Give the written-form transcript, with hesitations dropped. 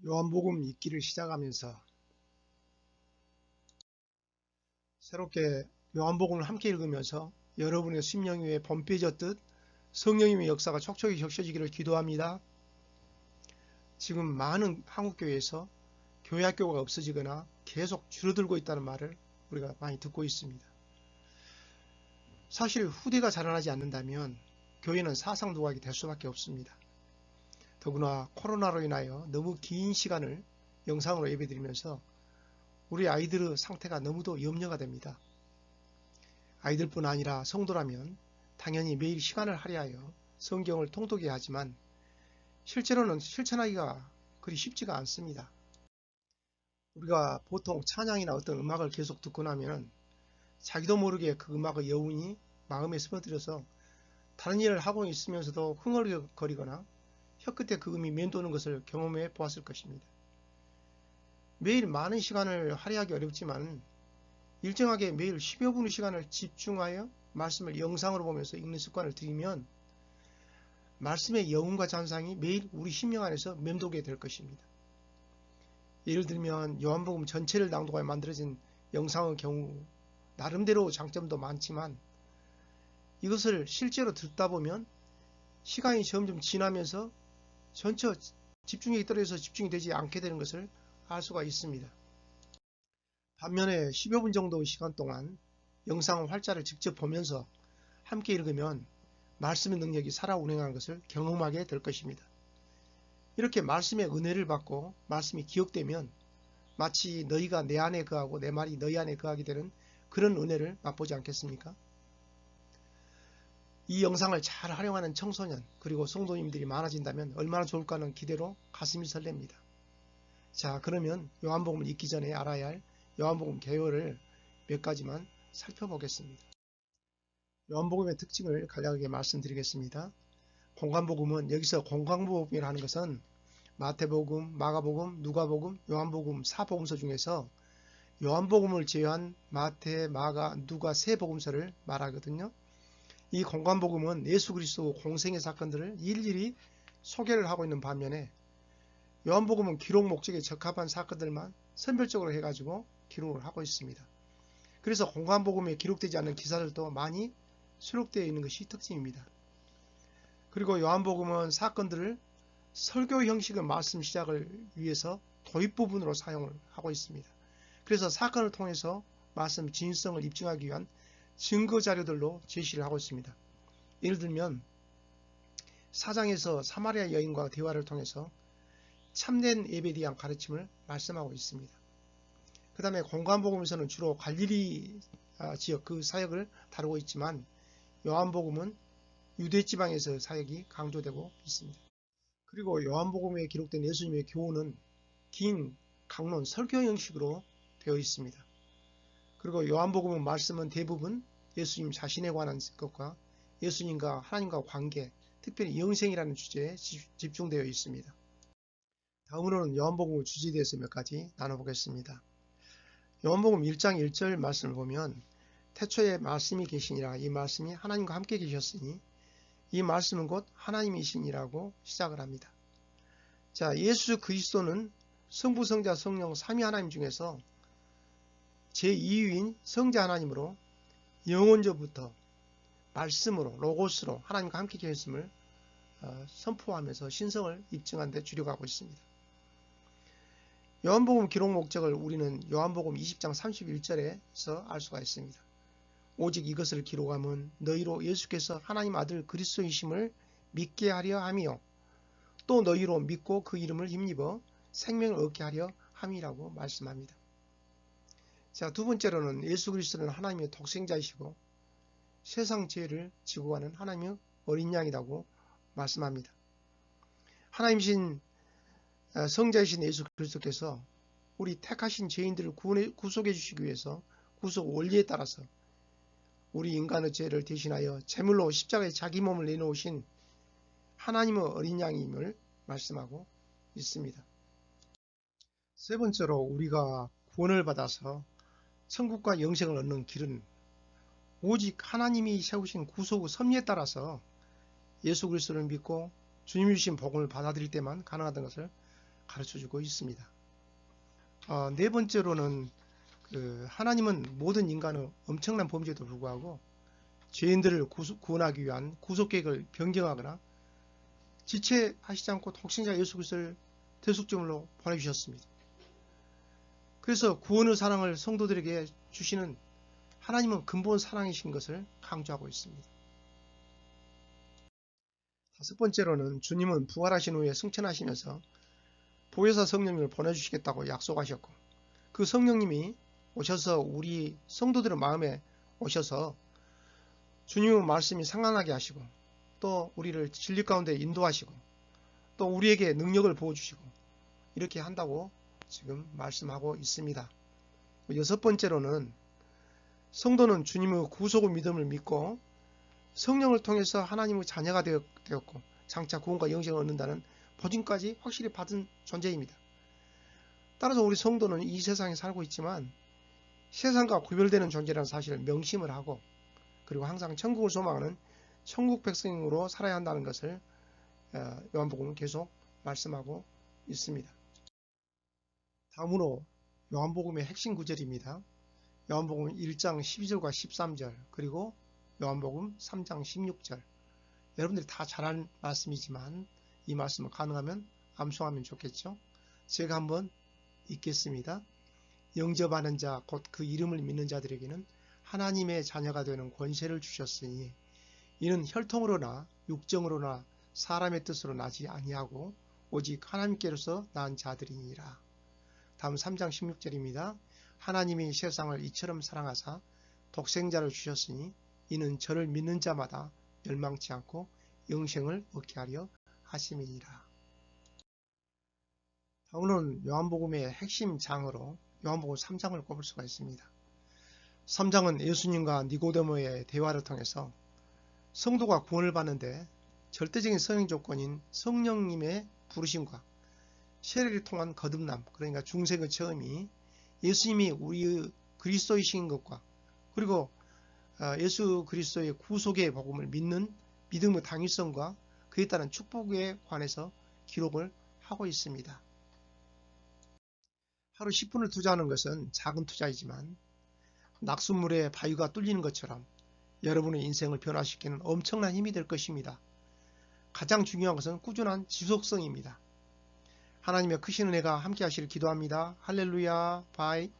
요한복음 읽기를 시작하면서 새롭게 요한복음을 함께 읽으면서 여러분의 심령 위에 범빼졌듯 성령님의 역사가 촉촉히 적셔지기를 기도합니다. 지금 많은 한국교회에서 교회 학교가 없어지거나 계속 줄어들고 있다는 말을 우리가 많이 듣고 있습니다. 사실 후대가 자라나지 않는다면 교회는 사상도각이 될 수밖에 없습니다. 더구나 코로나로 인하여 너무 긴 시간을 영상으로 예배드리면서 우리 아이들의 상태가 너무도 염려가 됩니다. 아이들뿐 아니라 성도라면 당연히 매일 시간을 할애하여 성경을 통독해야 하지만 실제로는 실천하기가 그리 쉽지가 않습니다. 우리가 보통 찬양이나 어떤 음악을 계속 듣고 나면 자기도 모르게 그 음악의 여운이 마음에 스며들어서 다른 일을 하고 있으면서도 흥얼거리거나 혀끝에 그 음이 맴도는 것을 경험해 보았을 것입니다. 매일 많은 시간을 할애하기 어렵지만 일정하게 매일 10여 분의 시간을 집중하여 말씀을 영상으로 보면서 읽는 습관을 들이면 말씀의 여운과 잔상이 매일 우리 심령 안에서 맴돌게 될 것입니다. 예를 들면 요한복음 전체를 낭독하여 만들어진 영상의 경우 나름대로 장점도 많지만 이것을 실제로 듣다 보면 시간이 점점 지나면서 전체 집중력이 떨어져서 집중이 되지 않게 되는 것을 알 수가 있습니다. 반면에 10여 분 정도의 시간 동안 영상 활자를 직접 보면서 함께 읽으면 말씀의 능력이 살아 운행하는 것을 경험하게 될 것입니다. 이렇게 말씀의 은혜를 받고 말씀이 기억되면 마치 너희가 내 안에 거하고 내 말이 너희 안에 거하게 되는 그런 은혜를 맛보지 않겠습니까? 이 영상을 잘 활용하는 청소년 그리고 성도님들이 많아진다면 얼마나 좋을까 하는 기대로 가슴이 설렙니다. 자, 그러면 요한복음을 읽기 전에 알아야 할 요한복음 개요를 몇 가지만 살펴보겠습니다. 요한복음의 특징을 간략하게 말씀드리겠습니다. 공관복음은 여기서 공관복음이라는 것은 마태복음, 마가복음, 누가복음, 요한복음 4복음서 중에서 요한복음을 제외한 마태, 마가, 누가 세 복음서를 말하거든요. 이 공관복음은 예수 그리스도 공생의 사건들을 일일이 소개를 하고 있는 반면에 요한복음은 기록 목적에 적합한 사건들만 선별적으로 해가지고 기록을 하고 있습니다. 그래서 공관복음에 기록되지 않는 기사들도 많이 수록되어 있는 것이 특징입니다. 그리고 요한복음은 사건들을 설교 형식의 말씀 시작을 위해서 도입 부분으로 사용을 하고 있습니다. 그래서 사건을 통해서 말씀 진실성을 입증하기 위한 증거 자료들로 제시를 하고 있습니다. 예를 들면 4장에서 사마리아 여인과 대화를 통해서 참된 예배에 대한 가르침을 말씀하고 있습니다. 그 다음에 공관복음에서는 주로 갈릴리 지역 그 사역을 다루고 있지만 요한복음은 유대지방에서 사역이 강조되고 있습니다. 그리고 요한복음에 기록된 예수님의 교훈은 긴 강론 설교 형식으로 되어 있습니다. 그리고 요한복음의 말씀은 대부분 예수님 자신에 관한 것과 예수님과 하나님과 관계, 특별히 영생이라는 주제에 집중되어 있습니다. 다음으로는 요한복음의 주제에 대해서 몇 가지 나눠보겠습니다. 요한복음 1장 1절 말씀을 보면 태초에 말씀이 계시니라 이 말씀이 하나님과 함께 계셨으니 이 말씀은 곧 하나님이시니라고 시작을 합니다. 자, 예수 그리스도는 성부, 성자, 성령 삼위 하나님 중에서 제2위인 성자 하나님으로 영원전부터 말씀으로 로고스로 하나님과 함께 계셨음을 선포하면서 신성을 입증하는 데 주력하고 있습니다. 요한복음 기록 목적을 우리는 요한복음 20장 31절에서 알 수가 있습니다. 오직 이것을 기록함은 너희로 예수께서 하나님 아들 그리스도이심을 믿게 하려 함이요 또 너희로 믿고 그 이름을 힘입어 생명을 얻게 하려 함이라고 말씀합니다. 자, 두 번째로는 예수 그리스도는 하나님의 독생자이시고 세상 죄를 지고 가는 하나님의 어린 양이라고 말씀합니다. 하나님이신 성자이신 예수 그리스도께서 우리 택하신 죄인들을 구속해 주시기 위해서 구속 원리에 따라서 우리 인간의 죄를 대신하여 제물로 십자가에 자기 몸을 내놓으신 하나님의 어린 양임을 말씀하고 있습니다. 세 번째로 우리가 구원을 받아서 천국과 영생을 얻는 길은 오직 하나님이 세우신 구속의 섭리에 따라서 예수 그리스도를 믿고 주님 주신 복음을 받아들일 때만 가능하다는 것을 가르쳐주고 있습니다. 네 번째로는 하나님은 모든 인간의 엄청난 범죄에도 불구하고 죄인들을 구원하기 위한 구속계획을 변경하거나 지체하시지 않고 독생자 예수 그리스도를 대속제물로 보내주셨습니다. 그래서 구원의 사랑을 성도들에게 주시는 하나님은 근본 사랑이신 것을 강조하고 있습니다. 다섯 번째로는 주님은 부활하신 후에 승천하시면서 보혜사 성령님을 보내주시겠다고 약속하셨고, 그 성령님이 오셔서 우리 성도들의 마음에 오셔서 주님의 말씀이 생각나게 하시고, 또 우리를 진리 가운데 인도하시고, 또 우리에게 능력을 부어주시고 이렇게 한다고 지금 말씀하고 있습니다. 여섯 번째로는 성도는 주님의 구속의 믿음을 믿고 성령을 통해서 하나님의 자녀가 되었고 장차 구원과 영생을 얻는다는 보증까지 확실히 받은 존재입니다. 따라서 우리 성도는 이 세상에 살고 있지만 세상과 구별되는 존재라는 사실을 명심을 하고, 그리고 항상 천국을 소망하는 천국 백성으로 살아야 한다는 것을 요한복음은 계속 말씀하고 있습니다. 다음으로 요한복음의 핵심 구절입니다. 요한복음 1장 12절과 13절, 그리고 요한복음 3장 16절. 여러분들이 다 잘 아는 말씀이지만 이 말씀을 가능하면 암송하면 좋겠죠. 제가 한번 읽겠습니다. 영접하는 자, 곧 그 이름을 믿는 자들에게는 하나님의 자녀가 되는 권세를 주셨으니 이는 혈통으로나 육정으로나 사람의 뜻으로 나지 아니하고 오직 하나님께로서 낳은 자들이니라. 다음 3장 16절입니다. 하나님이 세상을 이처럼 사랑하사 독생자를 주셨으니 이는 저를 믿는 자마다 멸망치 않고 영생을 얻게 하려 하심이니라. 다음은 요한복음의 핵심 장으로 요한복음 3장을 꼽을 수가 있습니다. 3장은 예수님과 니고데모의 대화를 통해서 성도가 구원을 받는데 절대적인 선행 조건인 성령님의 부르심과 세례를 통한 거듭남, 그러니까 중생의 처음이 예수님이 우리의 그리스도이신 것과, 그리고 예수 그리스도의 구속의 복음을 믿는 믿음의 당위성과 그에 따른 축복에 관해서 기록을 하고 있습니다. 하루 10분을 투자하는 것은 작은 투자이지만 낙숫물에 바위가 뚫리는 것처럼 여러분의 인생을 변화시키는 엄청난 힘이 될 것입니다. 가장 중요한 것은 꾸준한 지속성입니다. 하나님의 크신 은혜가 함께 하시길 기도합니다. 할렐루야. 바이.